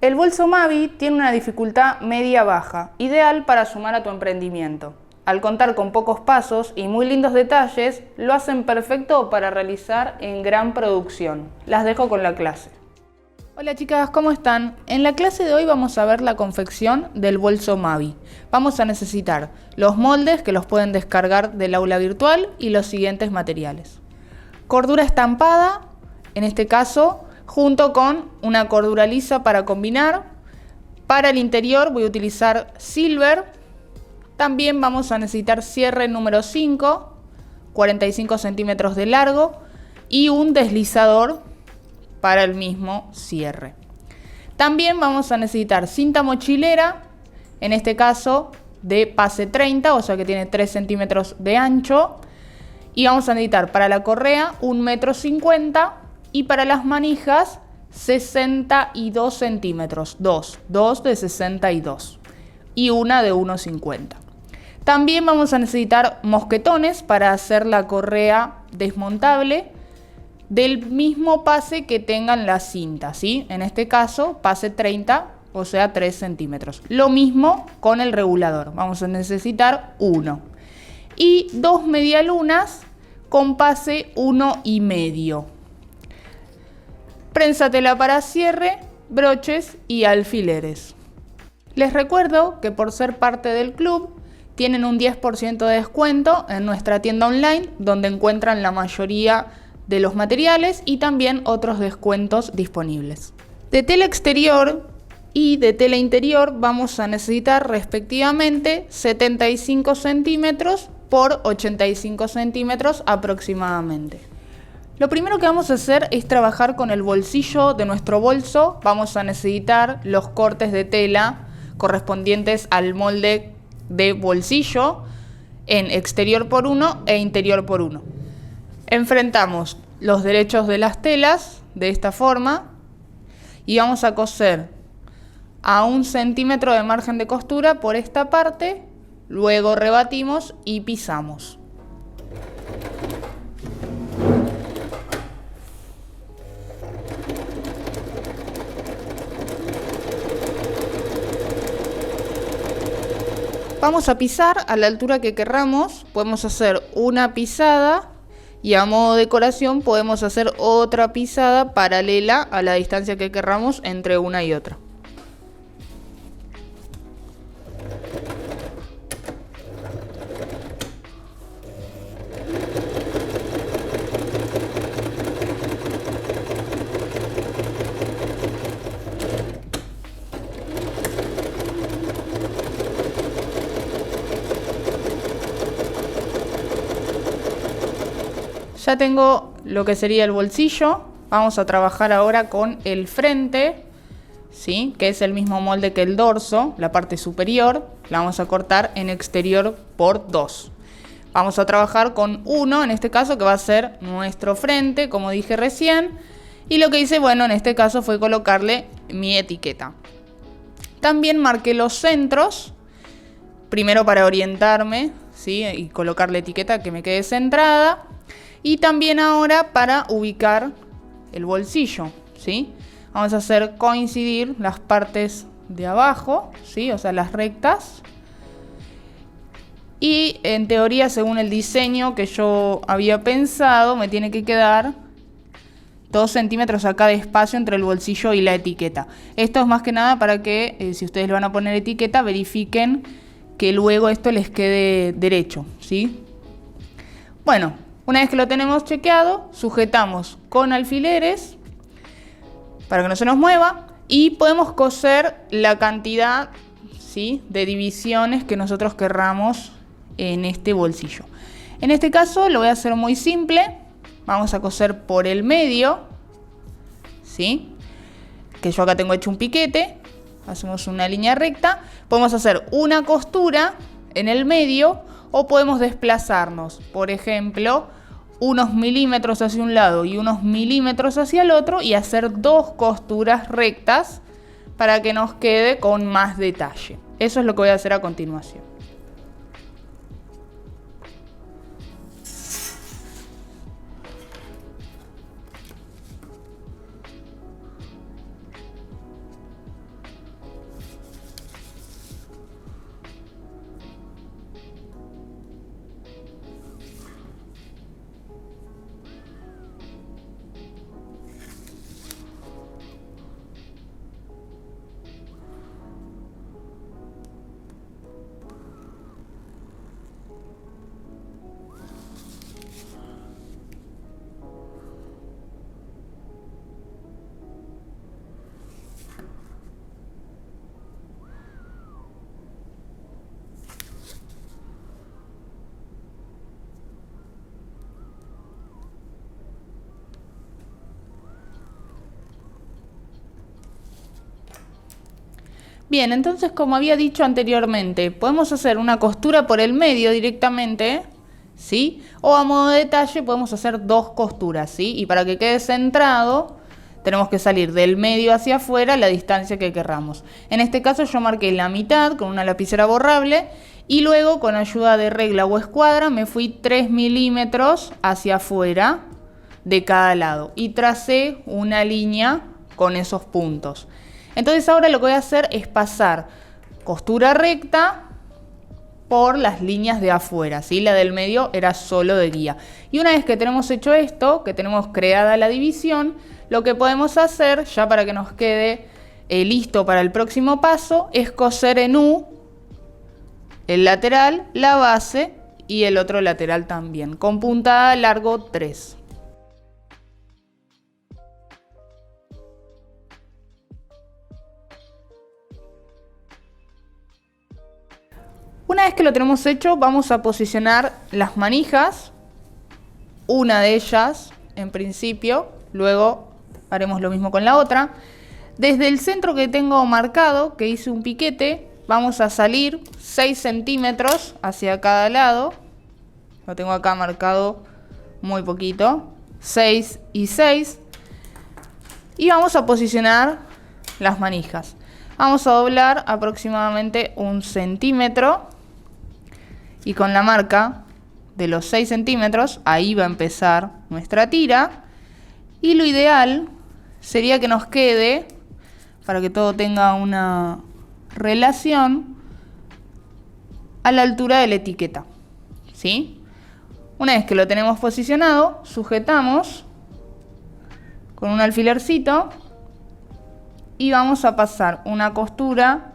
El bolso Mavi tiene una dificultad media-baja, ideal para sumar a tu emprendimiento. Al contar con pocos pasos y muy lindos detalles, lo hacen perfecto para realizar en gran producción. Las dejo con la clase. Hola chicas, ¿cómo están? En la clase de hoy vamos a ver la confección del bolso Mavi. Vamos a necesitar los moldes que los pueden descargar del aula virtual y los siguientes materiales. Cordura estampada, en este caso, junto con una cordura lisa para combinar. Para el interior voy a utilizar silver. También vamos a necesitar cierre número 5, 45 centímetros de largo y un deslizador para el mismo cierre. También vamos a necesitar cinta mochilera, en este caso de pase 30, o sea que tiene 3 centímetros de ancho. Y vamos a necesitar para la correa 1,50 m y para las manijas 62 centímetros, dos de 62 y una de 1,50. También vamos a necesitar mosquetones para hacer la correa desmontable del mismo pase que tengan la cinta, ¿sí? En este caso, pase 30, o sea 3 centímetros. Lo mismo con el regulador, vamos a necesitar uno. Y 2 medialunas con pase 1,5. Prénsatela para cierre, broches y alfileres. Les recuerdo que por ser parte del club tienen un 10% de descuento en nuestra tienda online, donde encuentran la mayoría de los materiales y también otros descuentos disponibles. De tela exterior y de tela interior vamos a necesitar respectivamente 75 centímetros por 85 centímetros aproximadamente. Lo primero que vamos a hacer es trabajar con el bolsillo de nuestro bolso. Vamos a necesitar los cortes de tela correspondientes al molde de bolsillo en exterior por 1 e interior por 1. Enfrentamos los derechos de las telas de esta forma y vamos a coser a 1 centímetro de margen de costura por esta parte, luego rebatimos y pisamos. Vamos a pisar a la altura que querramos, podemos hacer una pisada y a modo de decoración podemos hacer otra pisada paralela a la distancia que querramos entre una y otra. Ya tengo lo que sería el bolsillo. Vamos a trabajar ahora con el frente, ¿sí? Que es el mismo molde que el dorso, la parte superior. La vamos a cortar en exterior por 2. Vamos a trabajar con 1, en este caso, que va a ser nuestro frente, como dije recién. Y lo que hice, bueno, en este caso fue colocarle mi etiqueta. También marqué los centros, primero para orientarme, ¿sí? Y colocar la etiqueta que me quede centrada. Y también ahora para ubicar el bolsillo, ¿sí? Vamos a hacer coincidir las partes de abajo, ¿sí? O sea, las rectas. Y en teoría, según el diseño que yo había pensado, me tiene que quedar 2 centímetros acá de espacio entre el bolsillo y la etiqueta. Esto es más que nada para que, si ustedes le van a poner etiqueta, verifiquen que luego esto les quede derecho, ¿sí? Bueno. Una vez que lo tenemos chequeado, sujetamos con alfileres para que no se nos mueva y podemos coser la cantidad, ¿sí? De divisiones que nosotros querramos en este bolsillo. En este caso lo voy a hacer muy simple. Vamos a coser por el medio, ¿sí? Que yo acá tengo hecho un piquete. Hacemos una línea recta. Podemos hacer una costura en el medio o podemos desplazarnos, por ejemplo, unos milímetros hacia un lado y unos milímetros hacia el otro y hacer 2 costuras rectas para que nos quede con más detalle. Eso es lo que voy a hacer a continuación. Bien, entonces como había dicho anteriormente, podemos hacer una costura por el medio directamente, ¿sí? O a modo de detalle podemos hacer 2 costuras, ¿sí? Y para que quede centrado, tenemos que salir del medio hacia afuera la distancia que querramos. En este caso yo marqué la mitad con una lapicera borrable y luego con ayuda de regla o escuadra me fui 3 milímetros hacia afuera de cada lado y tracé una línea con esos puntos. Entonces ahora lo que voy a hacer es pasar costura recta por las líneas de afuera, ¿sí? La del medio era solo de guía. Y una vez que tenemos hecho esto, que tenemos creada la división, lo que podemos hacer, ya para que nos quede listo para el próximo paso, es coser en U el lateral, la base y el otro lateral también, con puntada largo 3. Una vez que lo tenemos hecho, vamos a posicionar las manijas, una de ellas en principio, luego haremos lo mismo con la otra. Desde el centro que tengo marcado, que hice un piquete, vamos a salir 6 centímetros hacia cada lado. Lo tengo acá marcado muy poquito, 6 y 6. Y vamos a posicionar las manijas. Vamos a doblar aproximadamente 1 centímetro. Y con la marca de los 6 centímetros, ahí va a empezar nuestra tira. Y lo ideal sería que nos quede, para que todo tenga una relación, a la altura de la etiqueta, ¿sí? Una vez que lo tenemos posicionado, sujetamos con un alfilercito y vamos a pasar una costura,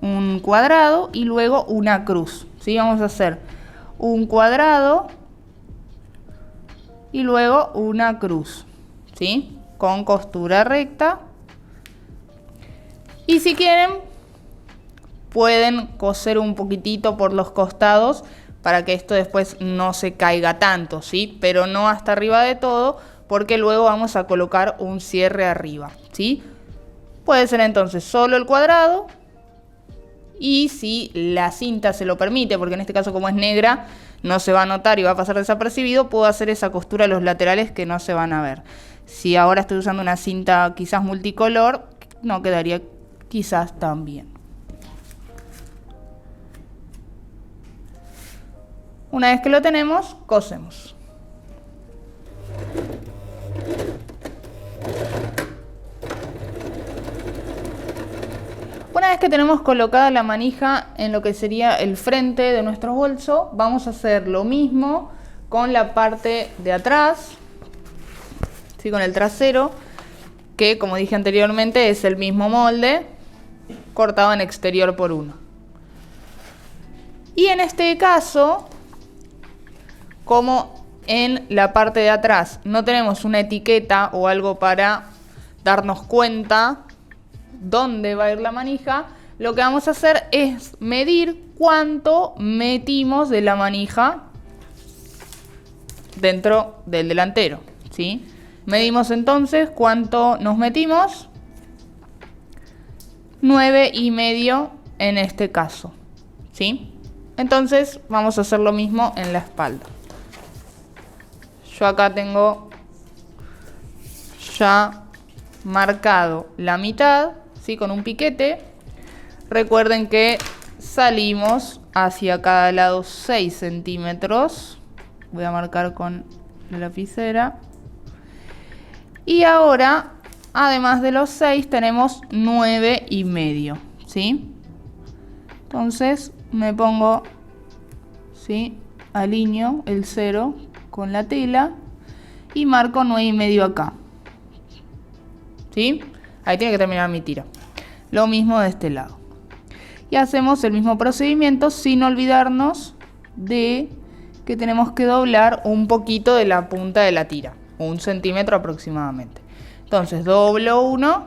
un cuadrado y luego una cruz, ¿sí? Vamos a hacer un cuadrado y luego una cruz, ¿sí? Con costura recta. Y si quieren, pueden coser un poquitito por los costados para que esto después no se caiga tanto, ¿sí? Pero no hasta arriba de todo, porque luego vamos a colocar un cierre arriba, ¿sí? Puede ser entonces solo el cuadrado. Y si la cinta se lo permite, porque en este caso como es negra no se va a notar y va a pasar desapercibido, puedo hacer esa costura a los laterales que no se van a ver. Si ahora estoy usando una cinta quizás multicolor, no quedaría quizás tan bien. Una vez que lo tenemos, cosemos. Una vez que tenemos colocada la manija en lo que sería el frente de nuestro bolso, vamos a hacer lo mismo con la parte de atrás, ¿sí? Con el trasero, que como dije anteriormente es el mismo molde, cortado en exterior por 1. Y en este caso, como en la parte de atrás no tenemos una etiqueta o algo para darnos cuenta dónde va a ir la manija, lo que vamos a hacer es medir cuánto metimos de la manija dentro del delantero, ¿sí? Medimos entonces cuánto nos metimos, 9,5 en este caso, ¿sí? Entonces vamos a hacer lo mismo en la espalda. Yo acá tengo ya marcado la mitad, ¿sí? Con un piquete. Recuerden que salimos hacia cada lado 6 centímetros. Voy a marcar con la lapicera. Y ahora, además de los 6, tenemos 9,5, ¿sí? Entonces me pongo, ¿sí? Alineo el 0 con la tela y marco 9,5 acá, ¿sí? Ahí tiene que terminar mi tira. Lo mismo de este lado. Y hacemos el mismo procedimiento sin olvidarnos de que tenemos que doblar un poquito de la punta de la tira, 1 centímetro aproximadamente. Entonces doblo 1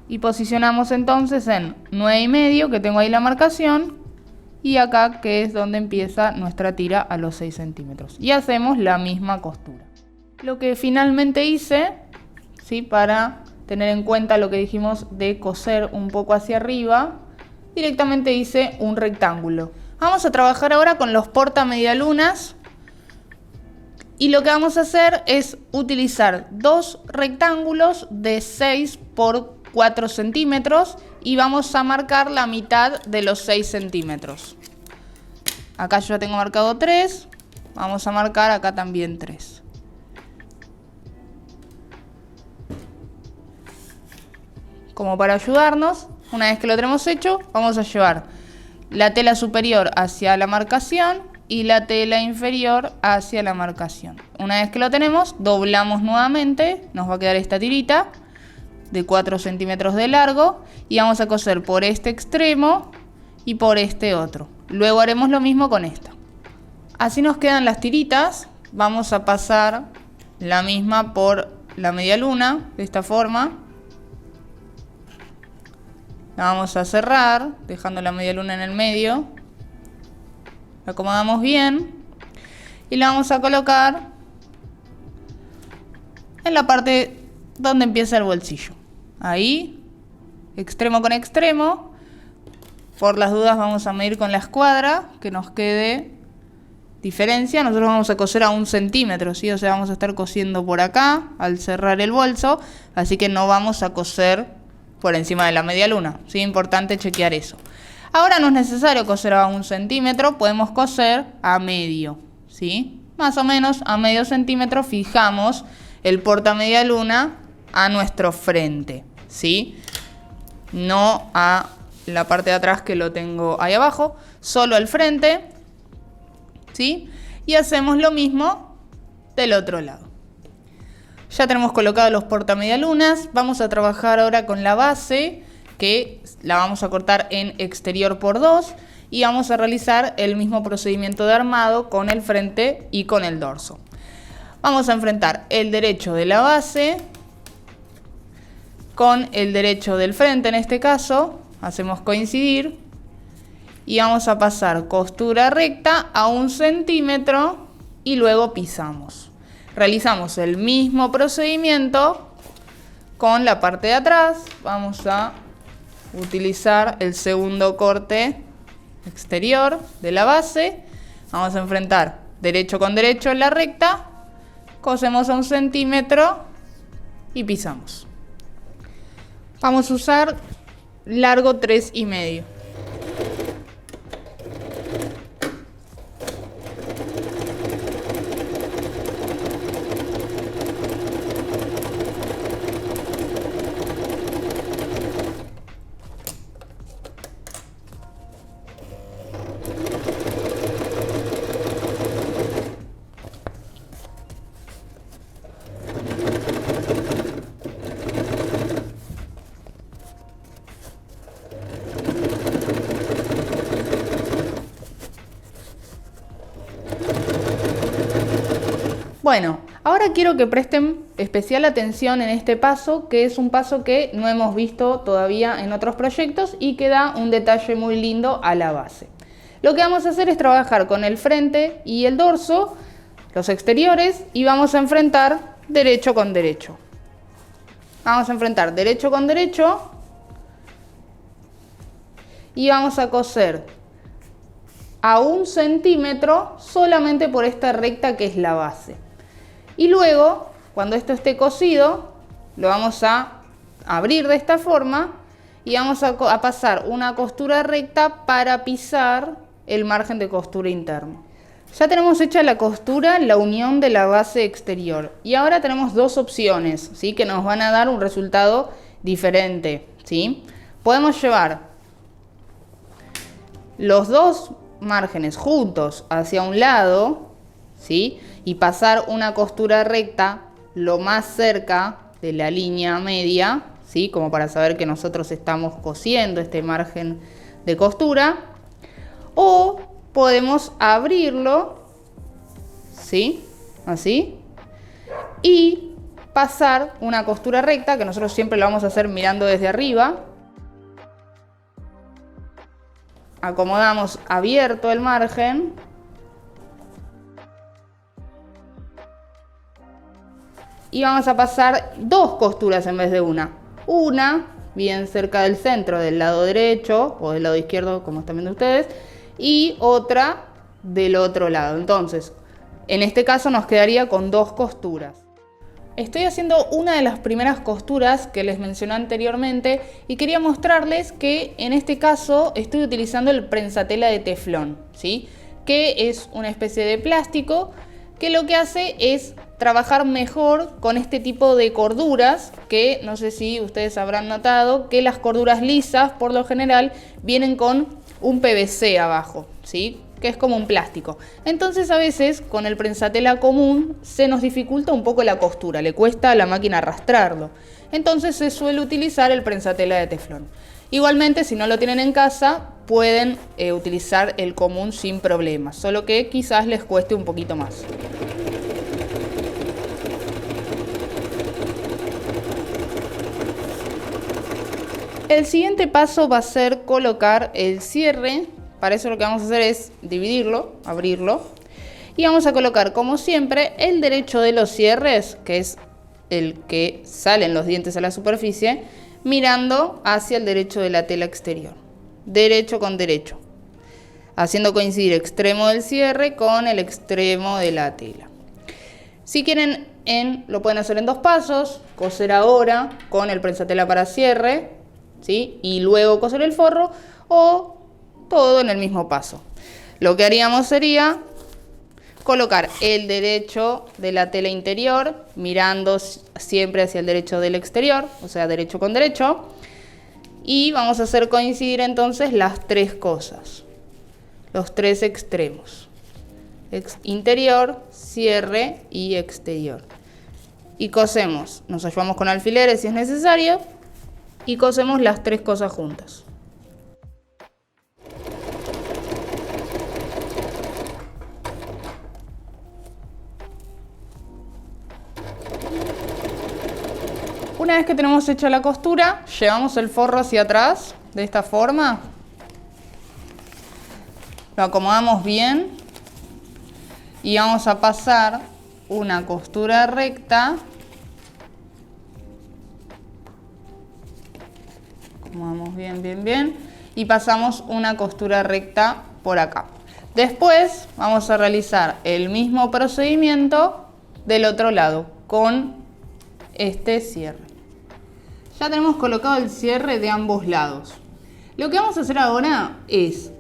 y posicionamos entonces en 9,5, que tengo ahí la marcación, y acá que es donde empieza nuestra tira a los 6 centímetros. Y hacemos la misma costura. Lo que finalmente hice, ¿sí? Para tener en cuenta lo que dijimos de coser un poco hacia arriba, directamente hice un rectángulo. Vamos a trabajar ahora con los portamedialunas. Y lo que vamos a hacer es utilizar dos rectángulos de 6 por 4 centímetros y vamos a marcar la mitad de los 6 centímetros. Acá yo ya tengo marcado 3, vamos a marcar acá también 3. Como para ayudarnos, una vez que lo tenemos hecho, vamos a llevar la tela superior hacia la marcación y la tela inferior hacia la marcación. Una vez que lo tenemos, doblamos nuevamente, nos va a quedar esta tirita de 4 centímetros de largo y vamos a coser por este extremo y por este otro. Luego haremos lo mismo con esta. Así nos quedan las tiritas. Vamos a pasar la misma por la media luna, de esta forma. La vamos a cerrar, dejando la media luna en el medio. La acomodamos bien y la vamos a colocar en la parte donde empieza el bolsillo. Ahí, extremo con extremo. Por las dudas vamos a medir con la escuadra, que nos quede diferencia. Nosotros vamos a coser a 1 centímetro, ¿sí? O sea, vamos a estar cosiendo por acá al cerrar el bolso, así que no vamos a coser por encima de la media luna, ¿sí? Importante chequear eso. Ahora no es necesario coser a 1 centímetro, podemos coser a medio, ¿sí? Más o menos a medio centímetro fijamos el portamedialuna a nuestro frente, ¿sí? No a la parte de atrás que lo tengo ahí abajo, solo el frente, ¿sí? Y hacemos lo mismo del otro lado. Ya tenemos colocados los portamedialunas, vamos a trabajar ahora con la base, que la vamos a cortar en exterior por 2 y vamos a realizar el mismo procedimiento de armado con el frente y con el dorso. Vamos a enfrentar el derecho de la base con el derecho del frente, en este caso, hacemos coincidir y vamos a pasar costura recta a 1 centímetro y luego pisamos. Realizamos el mismo procedimiento con la parte de atrás, vamos a utilizar el segundo corte exterior de la base, vamos a enfrentar derecho con derecho en la recta, cosemos a 1 centímetro y pisamos. Vamos a usar largo 3,5. Bueno, ahora quiero que presten especial atención en este paso, que es un paso que no hemos visto todavía en otros proyectos y que da un detalle muy lindo a la base. Lo que vamos a hacer es trabajar con el frente y el dorso, los exteriores, y vamos a enfrentar derecho con derecho. Vamos a enfrentar derecho con derecho y vamos a coser a 1 centímetro solamente por esta recta que es la base. Y luego, cuando esto esté cosido, lo vamos a abrir de esta forma y vamos a pasar una costura recta para pisar el margen de costura interno. Ya tenemos hecha la costura, la unión de la base exterior. Y ahora tenemos dos opciones, ¿sí? Que nos van a dar un resultado diferente, ¿sí? Podemos llevar los dos márgenes juntos hacia un lado, ¿sí? Y pasar una costura recta lo más cerca de la línea media, ¿sí? Como para saber que nosotros estamos cosiendo este margen de costura. O podemos abrirlo, ¿sí? Así. Y pasar una costura recta, que nosotros siempre lo vamos a hacer mirando desde arriba. Acomodamos abierto el margen. Y vamos a pasar dos costuras en vez de una. Una bien cerca del centro del lado derecho o del lado izquierdo, como están viendo ustedes, y otra del otro lado. Entonces, en este caso nos quedaría con 2 costuras. Estoy haciendo una de las primeras costuras que les mencioné anteriormente y quería mostrarles que en este caso estoy utilizando el prensatela de teflón, ¿sí? Que es una especie de plástico que lo que hace es trabajar mejor con este tipo de corduras, que no sé si ustedes habrán notado que las corduras lisas por lo general vienen con un PVC abajo, ¿sí? Que es como un plástico. Entonces a veces con el prensatela común se nos dificulta un poco la costura, le cuesta a la máquina arrastrarlo. Entonces se suele utilizar el prensatela de teflón. Igualmente, si no lo tienen en casa, pueden utilizar el común sin problemas, solo que quizás les cueste un poquito más. El siguiente paso va a ser colocar el cierre. Para eso lo que vamos a hacer es dividirlo, abrirlo. Y vamos a colocar, como siempre, el derecho de los cierres, que es el que salen los dientes a la superficie, mirando hacia el derecho de la tela exterior. Derecho con derecho. Haciendo coincidir extremo del cierre con el extremo de la tela. Si quieren, lo pueden hacer en 2 pasos. Coser ahora con el prensatela para cierre, ¿sí? Y luego coser el forro, o todo en el mismo paso. Lo que haríamos sería colocar el derecho de la tela interior mirando siempre hacia el derecho del exterior, o sea, derecho con derecho, y vamos a hacer coincidir entonces las 3 cosas, los 3 extremos: interior, cierre y exterior. Y cosemos, nos ayudamos con alfileres si es necesario, y cosemos las 3 cosas juntas. Una vez que tenemos hecha la costura, llevamos el forro hacia atrás, de esta forma. Lo acomodamos bien y vamos a pasar una costura recta. Acomodamos bien, bien, bien. Y pasamos una costura recta por acá. Después vamos a realizar el mismo procedimiento del otro lado con este cierre. Ya tenemos colocado el cierre de ambos lados. Lo que vamos a hacer ahora es,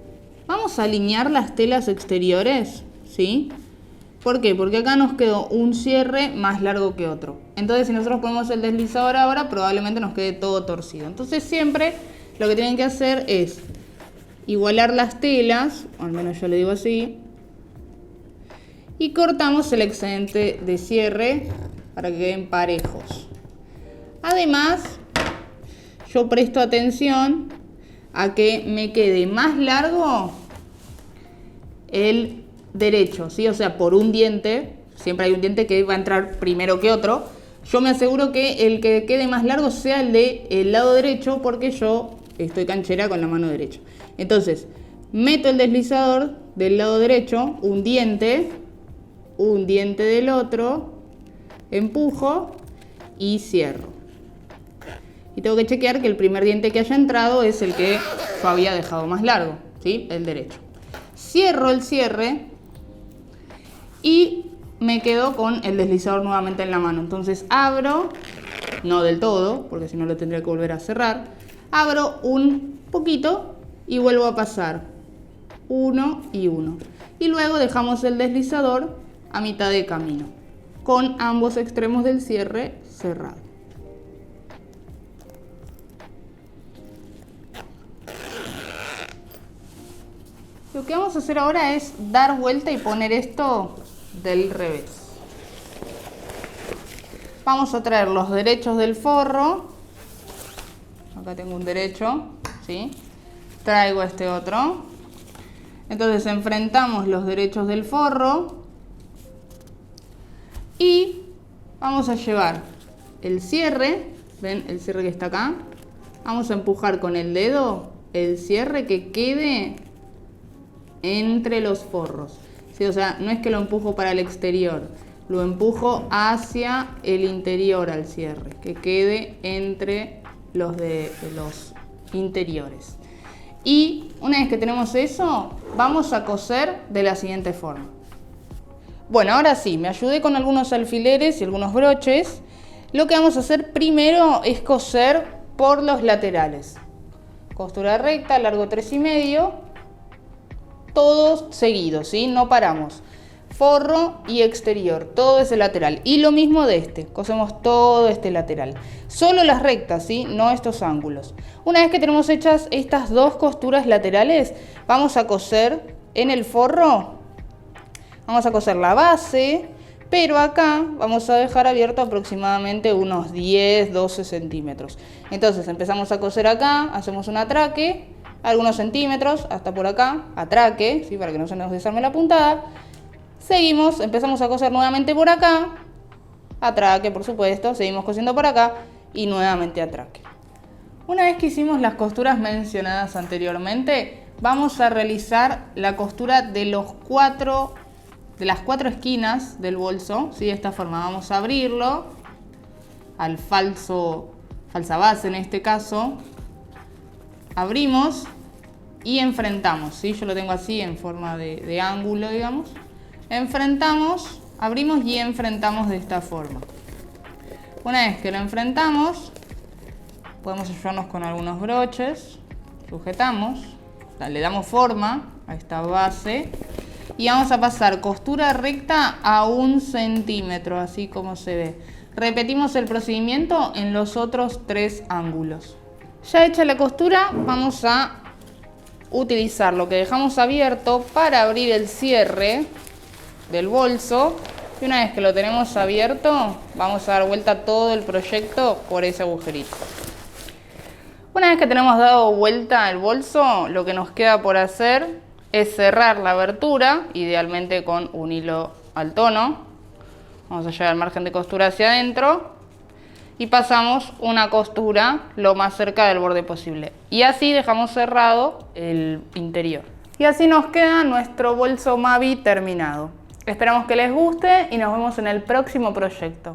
vamos a alinear las telas exteriores, ¿sí? ¿Por qué? Porque acá nos quedó un cierre más largo que otro. Entonces, si nosotros ponemos el deslizador ahora, probablemente nos quede todo torcido. Entonces, siempre lo que tienen que hacer es igualar las telas, o al menos yo le digo así, y cortamos el excedente de cierre para que queden parejos. Además, yo presto atención a que me quede más largo el derecho, ¿sí? O sea, por un diente, siempre hay un diente que va a entrar primero que otro. Yo me aseguro que el que quede más largo sea el del lado derecho, porque yo estoy canchera con la mano derecha. Entonces, meto el deslizador del lado derecho, un diente del otro, empujo y cierro. Y tengo que chequear que el primer diente que haya entrado es el que yo había dejado más largo, ¿sí? El derecho. Cierro el cierre y me quedo con el deslizador nuevamente en la mano. Entonces abro, no del todo, porque si no lo tendría que volver a cerrar. Abro un poquito y vuelvo a pasar. 1 y 1. Y luego dejamos el deslizador a mitad de camino, con ambos extremos del cierre cerrados. Lo que vamos a hacer ahora es dar vuelta y poner esto del revés. Vamos a traer los derechos del forro. Acá tengo un derecho, ¿sí? Traigo este otro. Entonces enfrentamos los derechos del forro y vamos a llevar el cierre, ¿ven? El cierre que está acá. Vamos a empujar con el dedo el cierre que quede entre los forros, ¿sí? O sea, no es que lo empujo para el exterior, lo empujo hacia el interior al cierre, que quede entre los de los interiores. Y una vez que tenemos eso, vamos a coser de la siguiente forma. Bueno, ahora sí, me ayudé con algunos alfileres y algunos broches. Lo que vamos a hacer primero es coser por los laterales. Costura recta, largo 3,5, todos seguidos, ¿sí? No paramos. Forro y exterior, todo ese lateral. Y lo mismo de este, cosemos todo este lateral. Solo las rectas, ¿sí? No estos ángulos. Una vez que tenemos hechas estas dos costuras laterales, vamos a coser en el forro. Vamos a coser la base, pero acá vamos a dejar abierto aproximadamente unos 10-12 centímetros. Entonces empezamos a coser acá, hacemos un atraque, algunos centímetros, hasta por acá, atraque, ¿sí? Para que no se nos desarme la puntada. Seguimos, empezamos a coser nuevamente por acá, atraque por supuesto, seguimos cosiendo por acá y nuevamente atraque. Una vez que hicimos las costuras mencionadas anteriormente, vamos a realizar la costura de las cuatro esquinas del bolso, ¿sí? De esta forma vamos a abrirlo al falsa base en este caso, abrimos y enfrentamos, ¿sí? Yo lo tengo así en forma de ángulo, digamos. Enfrentamos, abrimos y enfrentamos de esta forma. Una vez que lo enfrentamos, podemos ayudarnos con algunos broches, sujetamos, le damos forma a esta base y vamos a pasar costura recta a 1 centímetro, así como se ve. Repetimos el procedimiento en los otros 3 ángulos. Ya hecha la costura, vamos a utilizar lo que dejamos abierto para abrir el cierre del bolso, y una vez que lo tenemos abierto vamos a dar vuelta todo el proyecto por ese agujerito. Una vez que tenemos dado vuelta el bolso, lo que nos queda por hacer es cerrar la abertura, idealmente con un hilo al tono. Vamos a llevar el margen de costura hacia adentro y pasamos una costura lo más cerca del borde posible, y así dejamos cerrado el interior. Y así nos queda nuestro bolso Mavi terminado. Esperamos que les guste y nos vemos en el próximo proyecto.